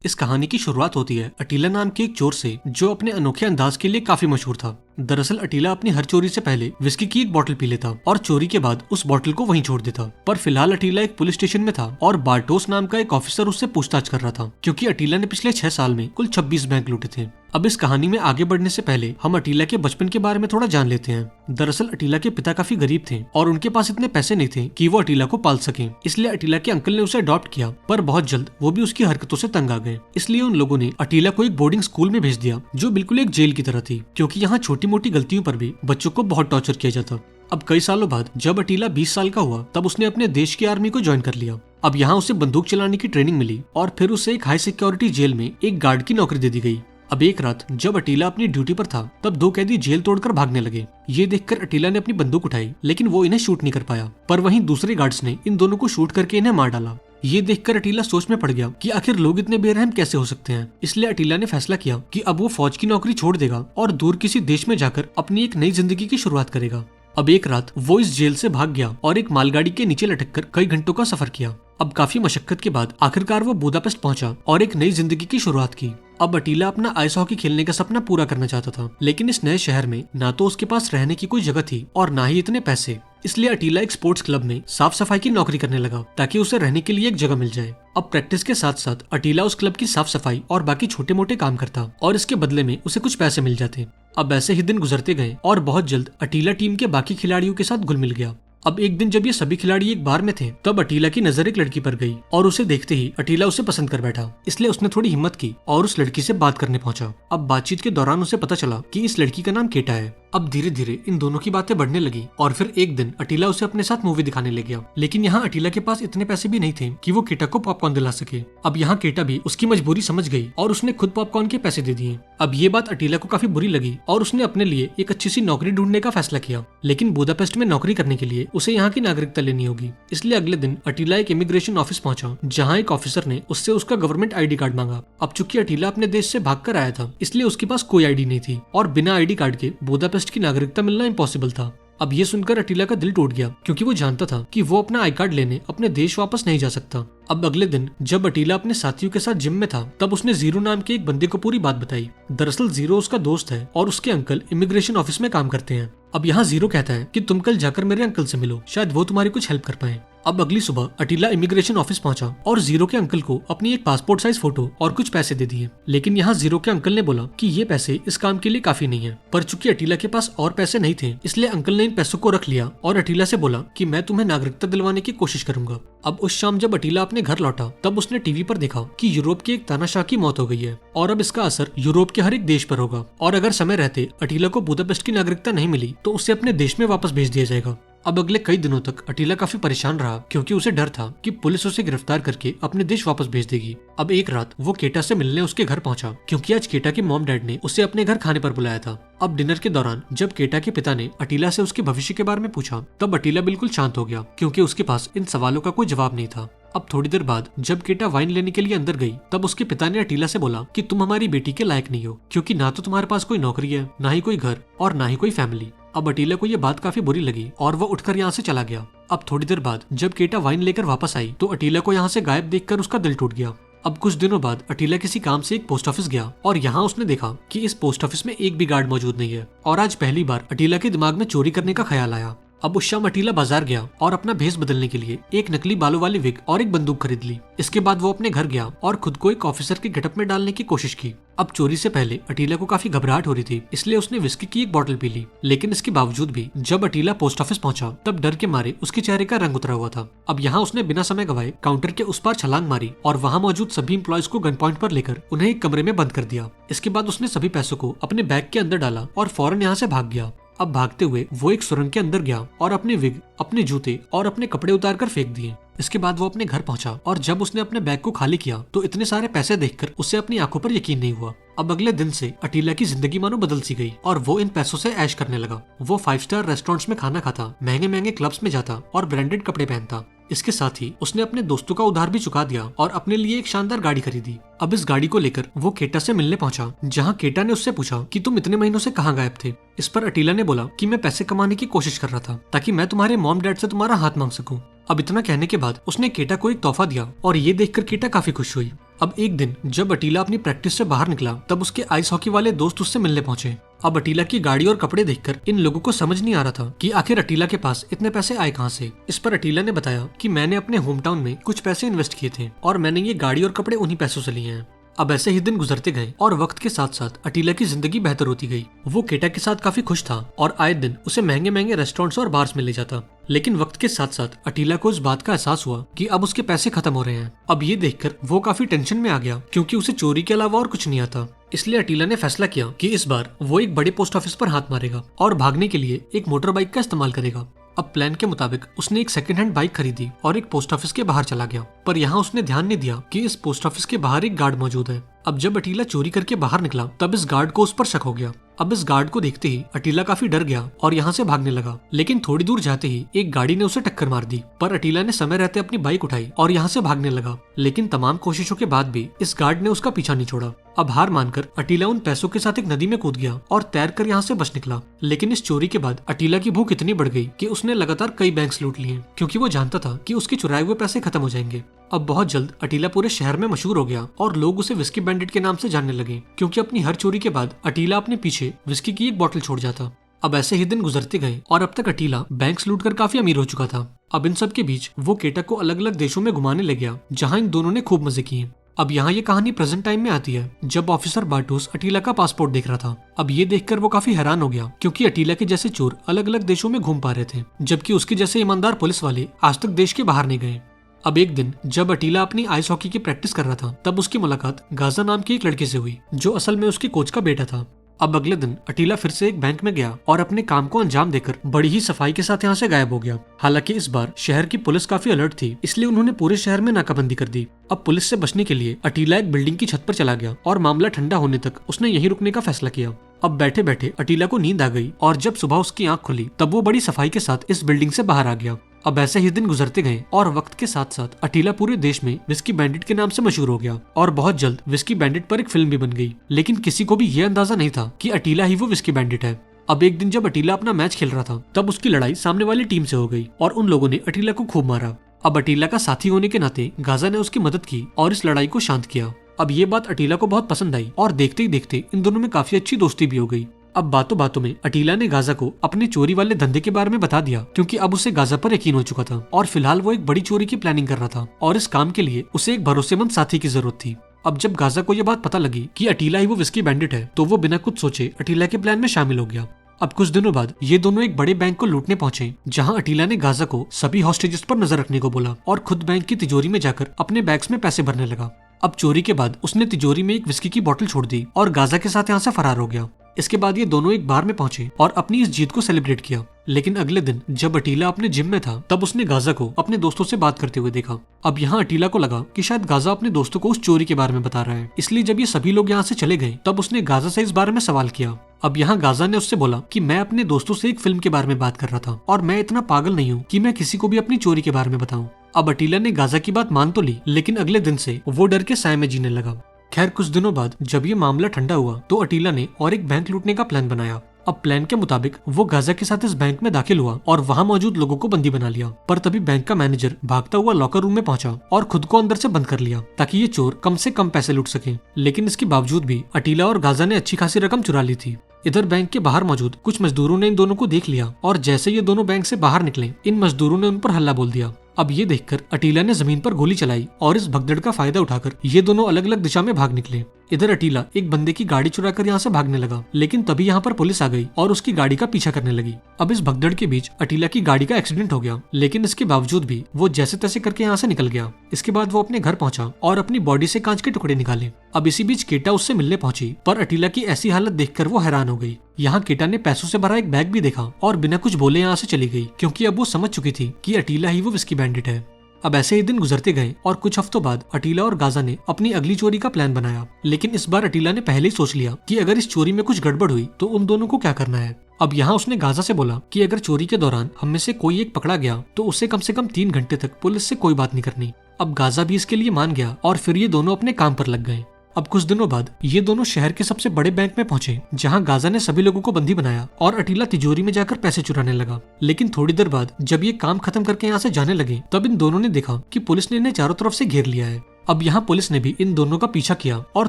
इस कहानी की शुरुआत होती है अटीला नाम के एक चोर से जो अपने अनोखे अंदाज के लिए काफी मशहूर था। दरअसल अटीला अपनी हर चोरी से पहले विस्की की एक बोतल पी लेता और चोरी के बाद उस बोतल को वहीं छोड़ देता। पर फिलहाल अटीला एक पुलिस स्टेशन में था और बार्टोस नाम का एक ऑफिसर उससे पूछताछ कर रहा था क्योंकि अटीला ने पिछले 6 साल में कुल 26 बैंक लूटे थे। अब इस कहानी में आगे बढ़ने से पहले हम अटीला के बचपन के बारे में थोड़ा जान लेते हैं। दरअसल अटीला के पिता काफी गरीब थे और उनके पास इतने पैसे नहीं थे कि वो अटीला को पाल सके, इसलिए अटीला के अंकल ने उसे अडॉप्ट किया। पर बहुत जल्द वो भी उसकी हरकतों से तंग आ गए, इसलिए उन लोगों ने अटीला को एक बोर्डिंग स्कूल में भेज दिया जो बिल्कुल एक जेल की तरह थी, क्योंकि यहाँ छोटी मोटी गलतियों पर भी बच्चों को बहुत टॉर्चर किया जाता। अब कई सालों बाद जब अटीला 20 साल का हुआ तब उसने अपने देश की आर्मी को ज्वाइन कर लिया। अब यहाँ उसे बंदूक चलाने की ट्रेनिंग मिली और फिर उसे एक हाई सिक्योरिटी जेल में एक गार्ड की नौकरी दे दी गई। अब एक रात जब अटीला अपनी ड्यूटी पर था तब 2 कैदी जेल तोड़कर भागने लगे। ये देखकर अटीला ने अपनी बंदूक उठाई, लेकिन वो इन्हें शूट नहीं कर पाया। पर वहीं दूसरे गार्ड्स ने इन दोनों को शूट करके इन्हें मार डाला। ये देखकर अटीला सोच में पड़ गया कि आखिर लोग इतने बेरहम कैसे हो सकते हैं। इसलिए अटीला ने फैसला किया कि अब वो फौज की नौकरी छोड़ देगा और दूर किसी देश में जाकर अपनी एक नई जिंदगी की शुरुआत करेगा। अब एक रात वो इस जेल से भाग गया और एक मालगाड़ी के नीचे लटककर कई घंटों का सफर किया। अब काफी मशक्कत के बाद आखिरकार वो बुदापेस्ट पहुंचा और एक नई जिंदगी की शुरुआत की। अब अटीला अपना आइस हॉकी खेलने का सपना पूरा करना चाहता था, लेकिन इस नए शहर में ना तो उसके पास रहने की कोई जगह थी और ना ही इतने पैसे। इसलिए अटीला एक स्पोर्ट्स क्लब में साफ सफाई की नौकरी करने लगा ताकि उसे रहने के लिए एक जगह मिल जाए। अब प्रैक्टिस के साथ साथ अटीला उस क्लब की साफ सफाई और बाकी छोटे मोटे काम करता और इसके बदले में उसे कुछ पैसे मिल जाते। अब ऐसे ही दिन गुजरते गए और बहुत जल्द अटीला टीम के बाकी खिलाड़ियों के साथ घुल मिल गया। अब एक दिन जब ये सभी खिलाड़ी एक बार में थे तब अटीला की नजर एक लड़की पर गई और उसे देखते ही अटीला उसे पसंद कर बैठा। इसलिए उसने थोड़ी हिम्मत की और उस लड़की से बात करने पहुंचा। अब बातचीत के दौरान उसे पता चला कि इस लड़की का नाम केटा है। अब धीरे धीरे इन दोनों की बातें बढ़ने लगी और फिर एक दिन अटीला उसे अपने साथ मूवी दिखाने ले गया, लेकिन यहाँ अटीला के पास इतने पैसे भी नहीं थे कि वो केटा को पॉपकॉर्न दिला सके। अब यहाँ केटा भी उसकी मजबूरी समझ गई और उसने खुद पॉपकॉर्न के पैसे दे दिए। अब ये बात अटीला को काफी बुरी लगी और उसने अपने लिए एक अच्छी सी नौकरी ढूंढने का फैसला किया, लेकिन बुदापेस्ट में नौकरी करने के लिए उसे यहाँ की नागरिकता लेनी होगी। इसलिए अगले दिन अटीला एक इमिग्रेशन ऑफिस पहुंचा जहाँ एक ऑफिसर ने उससे उसका गवर्नमेंट ID कार्ड मांगा। अब चूंकि अटीला अपने देश से भाग कर आया था इसलिए उसके पास कोई ID नहीं थी और बिना ID कार्ड के बुदापेस्ट की नागरिकता मिलना इम्पॉसिबल था। अब ये सुनकर अटीला का दिल टूट गया क्योंकि वो जानता था कि वो अपना आई कार्ड लेने अपने देश वापस नहीं जा सकता। अब अगले दिन जब अटीला अपने साथियों के साथ जिम में था तब उसने जीरो नाम के एक बंदे को पूरी बात बताई। दरअसल जीरो उसका दोस्त है और उसके अंकल इमिग्रेशन ऑफिस में काम करते हैं। अब यहाँ जीरो कहता है कि तुम कल जाकर मेरे अंकल से मिलो, शायद वो तुम्हारी कुछ हेल्प कर पाए। अब अगली सुबह अटीला इमिग्रेशन ऑफिस पहुंचा और जीरो के अंकल को अपनी एक पासपोर्ट साइज फोटो और कुछ पैसे दे दिए, लेकिन यहाँ जीरो के अंकल ने बोला कि ये पैसे इस काम के लिए काफी नहीं है। पर चूंकि अटीला के पास और पैसे नहीं थे इसलिए अंकल ने इन पैसों को रख लिया और अटीला से बोला कि मैं तुम्हें नागरिकता दिलवाने की कोशिश करूंगा। अब उस शाम जब अटीला अपने घर लौटा तब उसने टीवी पर देखा कि यूरोप के एक तानाशाह की मौत हो गई है और अब इसका असर यूरोप के हर एक देश पर होगा और अगर समय रहते अटीला को बुदापेस्ट की नागरिकता नहीं मिली तो उसे अपने देश में वापस भेज दिया जाएगा। अब अगले कई दिनों तक अटीला काफी परेशान रहा क्योंकि उसे डर था कि पुलिस उसे गिरफ्तार करके अपने देश वापस भेज देगी। अब एक रात वो केटा से मिलने उसके घर पहुंचा क्योंकि आज केटा के मॉम डैड ने उसे अपने घर खाने पर बुलाया था। अब डिनर के दौरान जब केटा के पिता ने अटीला से उसके भविष्य के बारे में पूछा तब अटीला बिल्कुल शांत हो गया क्योंकि उसके पास इन सवालों का कोई जवाब नहीं था। अब थोड़ी देर बाद जब केटा वाइन लेने के लिए अंदर गई तब उसके पिता ने अटीला से बोला कि तुम हमारी बेटी के लायक नहीं हो क्योंकि ना तो तुम्हारे पास कोई नौकरी है, ना ही कोई घर और ना ही कोई फैमिली। अब अटीला को ये बात काफी बुरी लगी और वो उठकर यहाँ से चला गया। अब थोड़ी देर बाद जब केटा वाइन लेकर वापस आई तो अटीला को यहाँ से गायब देखकर उसका दिल टूट गया। अब कुछ दिनों बाद अटीला किसी काम से एक पोस्ट ऑफिस गया और यहाँ उसने देखा कि इस पोस्ट ऑफिस में एक भी गार्ड मौजूद नहीं है और आज पहली बार अटीला के दिमाग में चोरी करने का ख्याल आया। अब उस शाम अटीला बाजार गया और अपना भेस बदलने के लिए एक नकली बालों वाली विग और एक बंदूक खरीद ली। इसके बाद वो अपने घर गया और खुद को एक ऑफिसर के गेटअप में डालने की कोशिश की। अब चोरी से पहले अटीला को काफी घबराहट हो रही थी इसलिए उसने विस्की की एक बोतल पी ली, लेकिन इसके बावजूद भी जब अटीला पोस्ट ऑफिस पहुंचा तब डर के मारे उसके चेहरे का रंग उतरा हुआ था। अब यहाँ उसने बिना समय गवाए काउंटर के उस पार छलांग मारी और वहाँ मौजूद सभी एम्प्लॉयज को गन पॉइंट पर लेकर उन्हें एक कमरे में बंद कर दिया। इसके बाद उसने सभी पैसों को अपने बैग के अंदर डाला और फौरन यहाँ से भाग गया। अब भागते हुए वो एक सुरंग के अंदर गया और अपने विग, अपने जूते और अपने कपड़े उतार कर फेंक दिए। इसके बाद वो अपने घर पहुंचा और जब उसने अपने बैग को खाली किया तो इतने सारे पैसे देखकर उसे अपनी आंखों पर यकीन नहीं हुआ। अब अगले दिन से अटीला की जिंदगी मानो बदल सी गई और वो इन पैसों से ऐश करने लगा। वो 5 स्टार रेस्टोरेंट्स में खाना खाता, महंगे महंगे क्लब्स में जाता और ब्रांडेड कपड़े पहनता। इसके साथ ही उसने अपने दोस्तों का उधार भी चुका दिया और अपने लिए एक शानदार गाड़ी खरीदी। अब इस गाड़ी को लेकर वो केटा से मिलने पहुंचा जहां केटा ने उससे पूछा कि तुम इतने महीनों से कहां गायब थे। इस पर अटीला ने बोला कि मैं पैसे कमाने की कोशिश कर रहा था ताकि मैं तुम्हारे मॉम डैड से तुम्हारा हाथ मांग सकूं। अब इतना कहने के बाद उसने केटा को एक तोहफा दिया और ये देखकर केटा काफी खुश हुई। अब एक दिन जब अटीला अपनी प्रैक्टिस से बाहर निकला तब उसके आइस हॉकी वाले दोस्त उससे मिलने पहुंचे। अब अटीला की गाड़ी और कपड़े देखकर इन लोगों को समझ नहीं आ रहा था कि आखिर अटीला के पास इतने पैसे आए कहां से। इस पर अटीला ने बताया कि मैंने अपने होम टाउन में कुछ पैसे इन्वेस्ट किए थे और मैंने ये गाड़ी और कपड़े उन्हीं पैसों से लिए हैं। अब ऐसे ही दिन गुजरते गए और वक्त के साथ साथ अटीला की जिंदगी बेहतर होती गई। वो केटा के साथ काफी खुश था और आए दिन उसे महंगे महंगे रेस्टोरेंट्स और बार्स में ले जाता। लेकिन वक्त के साथ साथ अटीला को इस बात का एहसास हुआ कि अब उसके पैसे खत्म हो रहे हैं। अब ये देखकर वो काफी टेंशन में आ गया क्योंकि उसे चोरी के अलावा और कुछ नहीं आता। इसलिए अटीला ने फैसला किया कि इस बार वो एक बड़े पोस्ट ऑफिस पर हाथ मारेगा और भागने के लिए एक मोटर बाइक का इस्तेमाल करेगा। अब प्लान के मुताबिक उसने एक सेकंड हैंड बाइक खरीदी और एक पोस्ट ऑफिस के बाहर चला गया। पर यहाँ उसने ध्यान नहीं दिया कि इस पोस्ट ऑफिस के बाहर एक गार्ड मौजूद है। अब जब अटीला चोरी करके बाहर निकला तब इस गार्ड को उस पर शक हो गया। अब इस गार्ड को देखते ही अटीला काफी डर गया और यहाँ से भागने लगा। लेकिन थोड़ी दूर जाते ही एक गाड़ी ने उसे टक्कर मार दी। पर अटीला ने समय रहते अपनी बाइक उठाई और यहाँ से भागने लगा। लेकिन तमाम कोशिशों के बाद भी इस गार्ड ने उसका पीछा नहीं छोड़ा। अब हार मानकर अटीला उन पैसों के साथ एक नदी में कूद गया और तैरकर यहाँ से बच निकला। लेकिन इस चोरी के बाद अटीला की भूख इतनी बढ़ गई कि उसने लगातार कई बैंक्स लूट लिए क्योंकि वो जानता था कि उसके चुराए हुए पैसे खत्म हो जाएंगे। अब बहुत जल्द अटीला पूरे शहर में मशहूर हो गया और लोग उसे विस्की बैंडिट के नाम से जानने लगे क्योंकि अपनी हर चोरी के बाद अटीला अपने पीछे विस्की की एक बोतल छोड़ जाता। अब ऐसे ही दिन गुजरते गए और अब तक अटीला बैंक्स लूटकर काफी अमीर हो चुका था। अब इन सब के बीच वो केटक को अलग अलग देशों में घुमाने ले गया जहाँ इन दोनों ने खूब मजे किए। अब यहाँ ये कहानी प्रेजेंट टाइम में आती है जब ऑफिसर बाटूस अटीला का पासपोर्ट देख रहा था। अब ये देखकर वो काफी हैरान हो गया क्योंकि अटीला के जैसे चोर अलग अलग देशों में घूम पा रहे थे जबकि उसके जैसे ईमानदार पुलिस वाले आज तक देश के बाहर नहीं गए। अब एक दिन जब अटीला अपनी आइस हॉकी की प्रैक्टिस कर रहा था तब उसकी मुलाकात गाजा नाम की एक लड़के से हुई जो असल में उसके कोच का बेटा था। अब अगले दिन अटीला फिर से एक बैंक में गया और अपने काम को अंजाम देकर बड़ी ही सफाई के साथ यहाँ से गायब हो गया। हालांकि इस बार शहर की पुलिस काफी अलर्ट थी इसलिए उन्होंने पूरे शहर में नाकाबंदी कर दी। अब पुलिस से बचने के लिए अटीला एक बिल्डिंग की छत पर चला गया और मामला ठंडा होने तक उसने यहीं रुकने का फैसला किया। अब बैठे बैठे अटीला को नींद आ गई और जब सुबह उसकी आंख खुली तब वो बड़ी सफाई के साथ इस बिल्डिंग से बाहर आ गया। अब ऐसे ही दिन गुजरते गए और वक्त के साथ साथ अटीला पूरे देश में विस्की बैंडिट के नाम से मशहूर हो गया और बहुत जल्द विस्की बैंडिट पर एक फिल्म भी बन गई। लेकिन किसी को भी ये अंदाजा नहीं था कि अटीला ही वो विस्की बैंडिट है। अब एक दिन जब अटीला अपना मैच खेल रहा था तब उसकी लड़ाई सामने वाली टीम से हो गई और उन लोगों ने अटीला को खूब मारा। अब अटीला का साथी होने के नाते गाजा ने उसकी मदद की और इस लड़ाई को शांत किया। अब ये बात अटीला को बहुत पसंद आई और देखते ही देखते इन दोनों में काफी अच्छी दोस्ती भी हो गई। अब बातों बातों में अटीला ने गाजा को अपने चोरी वाले धंधे के बारे में बता दिया क्योंकि अब उसे गाजा पर यकीन हो चुका था और फिलहाल वो एक बड़ी चोरी की प्लानिंग कर रहा था और इस काम के लिए उसे एक भरोसेमंद साथी की जरूरत थी। अब जब गाजा को यह बात पता लगी कि अटीला ही वो विस्की बैंडिट है तो वो बिना कुछ सोचे अटीला के प्लान में शामिल हो गया। अब कुछ दिनों बाद ये दोनों एक बड़े बैंक को लूटने पहुंचे जहां अटीला ने गाजा को सभी हॉस्टेजेस पर नजर रखने को बोला और खुद बैंक की तिजोरी में जाकर अपने बैग्स में पैसे भरने लगा। अब चोरी के बाद उसने तिजोरी में एक विस्की की बोतल छोड़ दी और गाजा के साथ यहाँ से फरार हो गया। इसके बाद ये दोनों एक बार में पहुंचे और अपनी इस जीत को सेलिब्रेट किया। लेकिन अगले दिन जब अटीला अपने जिम में था तब उसने गाजा को अपने दोस्तों से बात करते हुए देखा। अब यहाँ अटीला को लगा कि शायद गाजा अपने दोस्तों को उस चोरी के बारे में बता रहा है, इसलिए जब ये सभी लोग यहाँ से चले गए तब उसने गाजा से इस बारे में सवाल किया। अब यहाँ गाजा ने उससे बोला कि मैं अपने दोस्तों से एक फिल्म के बारे में बात कर रहा था और मैं इतना पागल नहीं हूँ कि मैं किसी को भी अपनी चोरी के बारे में बताऊं। अब अटीला ने गाजा की बात मान तो ली लेकिन अगले दिन से वो डर के साए में जीने लगा। खैर कुछ दिनों बाद जब ये मामला ठंडा हुआ तो अटीला ने और एक बैंक लूटने का प्लान बनाया। अब प्लान के मुताबिक वो गाजा के साथ इस बैंक में दाखिल हुआ और वहाँ मौजूद लोगों को बंदी बना लिया। पर तभी बैंक का मैनेजर भागता हुआ लॉकर रूम में पहुंचा और खुद को अंदर से बंद कर लिया ताकि ये चोर कम से कम पैसे लूट सके। लेकिन इसके बावजूद भी अटीला और गाजा ने अच्छी खासी रकम चुरा ली थी। इधर बैंक के बाहर मौजूद कुछ मजदूरों ने इन दोनों को देख लिया और जैसे ये दोनों बैंक से बाहर निकले इन मजदूरों ने उन पर हल्ला बोल दिया। अब ये देखकर अटीला ने जमीन पर गोली चलाई और इस भगदड़ का फायदा उठाकर ये दोनों अलग अलग दिशा में भाग निकले। इधर अटीला एक बंदे की गाड़ी चुराकर यहाँ से भागने लगा लेकिन तभी यहाँ पर पुलिस आ गई और उसकी गाड़ी का पीछा करने लगी। अब इस भगदड़ के बीच अटीला की गाड़ी का एक्सीडेंट हो गया लेकिन इसके बावजूद भी वो जैसे तैसे करके यहाँ से निकल गया। इसके बाद वो अपने घर पहुंचा और अपनी बॉडी से कांच के टुकड़े निकाले। अब इसी बीच केटा उससे मिलने पहुंची पर अटीला की ऐसी हालत देखकर वो हैरान हो गई। यहाँ केटा ने पैसों से भरा एक बैग भी देखा और बिना कुछ बोले यहाँ से चली गई क्योंकि अब वो समझ चुकी थी कि अटीला ही वो विस्की बैंडिट है। अब ऐसे ही दिन गुजरते गए और कुछ हफ्तों बाद अटीला और गाजा ने अपनी अगली चोरी का प्लान बनाया। लेकिन इस बार अटीला ने पहले ही सोच लिया कि अगर इस चोरी में कुछ गड़बड़ हुई तो उन दोनों को क्या करना है। अब यहाँ उसने गाजा से बोला कि अगर चोरी के दौरान हम में से कोई एक पकड़ा गया तो उसे कम से कम 3 घंटे तक पुलिस से कोई बात नहीं करनी। अब गाजा भी इसके लिए मान गया और फिर ये दोनों अपने काम पर लग गए। अब कुछ दिनों बाद ये दोनों शहर के सबसे बड़े बैंक में पहुंचे जहां गाजा ने सभी लोगों को बंदी बनाया और अटीला तिजोरी में जाकर पैसे चुराने लगा। लेकिन थोड़ी देर बाद जब ये काम खत्म करके यहाँ से जाने लगे तब इन दोनों ने देखा कि पुलिस ने इन्हें चारों तरफ से घेर लिया है। अब यहाँ पुलिस ने भी इन दोनों का पीछा किया और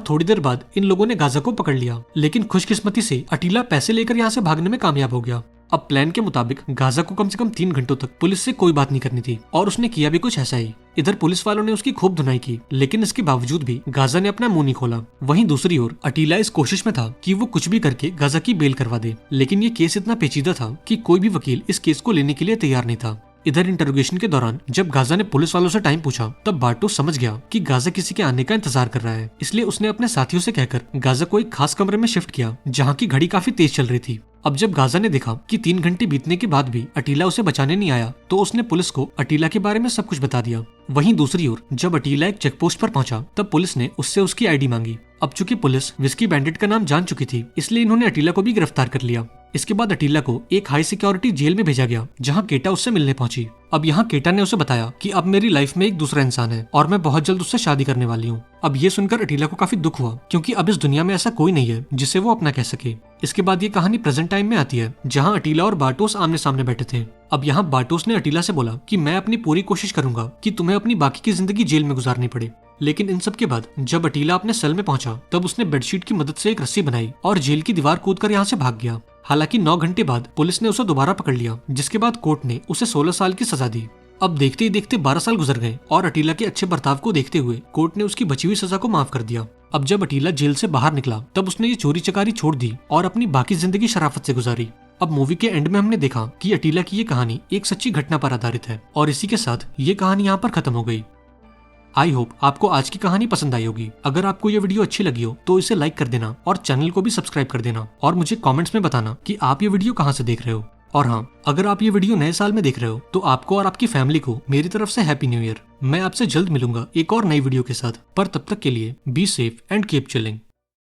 थोड़ी देर बाद इन लोगों ने गाजा को पकड़ लिया, लेकिन खुशकिस्मती से अटीला पैसे लेकर यहाँ से भागने में कामयाब हो गया। अब प्लान के मुताबिक गाजा को कम से कम 3 घंटों तक पुलिस से कोई बात नहीं करनी थी और उसने किया भी कुछ ऐसा ही। इधर पुलिस वालों ने उसकी खूब धुनाई की, लेकिन इसके बावजूद भी गाजा ने अपना मुंह नहीं खोला। वहीं दूसरी ओर अटीला इस कोशिश में था कि वो कुछ भी करके गाजा की बेल करवा दे, लेकिन ये केस इतना पेचीदा था कि कोई भी वकील इस केस को लेने के लिए तैयार नहीं था। इधर इंटरोगेशन के दौरान जब गाजा ने पुलिस वालों से टाइम पूछा, तब बार्टोस समझ गया कि गाजा किसी के आने का इंतजार कर रहा है, इसलिए उसने अपने साथियों से कहकर गाजा को एक खास कमरे में शिफ्ट किया जहाँ की घड़ी काफी तेज चल रही थी। अब जब गाजा ने देखा कि 3 घंटे बीतने के बाद भी अटीला उसे बचाने नहीं आया, तो उसने पुलिस को अटीला के बारे में सब कुछ बता दिया। वहीं दूसरी ओर जब अटीला एक चेक पोस्ट पर पहुंचा, तब पुलिस ने उससे उसकी आईडी मांगी। अब चूंकि पुलिस विस्की बैंडिट का नाम जान चुकी थी, इसलिए इन्होंने अटीला को भी गिरफ्तार कर लिया। इसके बाद अटीला को एक हाई सिक्योरिटी जेल में भेजा गया, जहां केटा उससे मिलने पहुंची। अब यहाँ केटा ने उसे बताया कि अब मेरी लाइफ में एक दूसरा इंसान है और मैं बहुत जल्द उससे शादी करने वाली हूँ। अब ये सुनकर अटीला को काफी दुख हुआ, क्योंकि अब इस दुनिया में ऐसा कोई नहीं है जिसे वो अपना कह सके। इसके बाद ये कहानी प्रेजेंट टाइम में आती है, जहाँ अटीला और बार्टोस आमने सामने बैठे थे। अब यहाँ बार्टोस ने अटीला से बोला कि मैं अपनी पूरी कोशिश करूंगा कि तुम्हें अपनी बाकी की जिंदगी जेल में गुजारनी पड़े। लेकिन इन सब के बाद जब अटीला अपने सेल में पहुंचा, तब उसने बेडशीट की मदद से एक रस्सी बनाई और जेल की दीवार कूदकर यहाँ से भाग गया। हालांकि 9 घंटे बाद पुलिस ने उसे दोबारा पकड़ लिया, जिसके बाद कोर्ट ने उसे 16 साल की सजा दी। अब देखते ही देखते 12 साल गुजर गए और अटीला के अच्छे बर्ताव को देखते हुए कोर्ट ने उसकी बची हुई सजा को माफ कर दिया। अब जब अटीला जेल से बाहर निकला, तब उसने ये चोरी चकारी छोड़ दी और अपनी बाकी जिंदगी शराफत से गुजारी। अब मूवी के एंड में हमने देखा कि अटीला की ये कहानी एक सच्ची घटना पर आधारित है और इसी के साथ ये कहानी यहाँ पर खत्म हो गई। आई होप आपको आज की कहानी पसंद आई होगी। अगर आपको ये वीडियो अच्छी लगी हो तो इसे लाइक कर देना और चैनल को भी सब्सक्राइब कर देना और मुझे कमेंट्स में बताना कि आप ये वीडियो कहाँ से देख रहे हो। और हाँ, अगर आप ये वीडियो नए साल में देख रहे हो तो आपको और आपकी फैमिली को मेरी तरफ से हैप्पी न्यू ईयर। मैं आपसे जल्द मिलूंगा एक और नई वीडियो के साथ, पर तब तक के लिए be safe and keep chilling.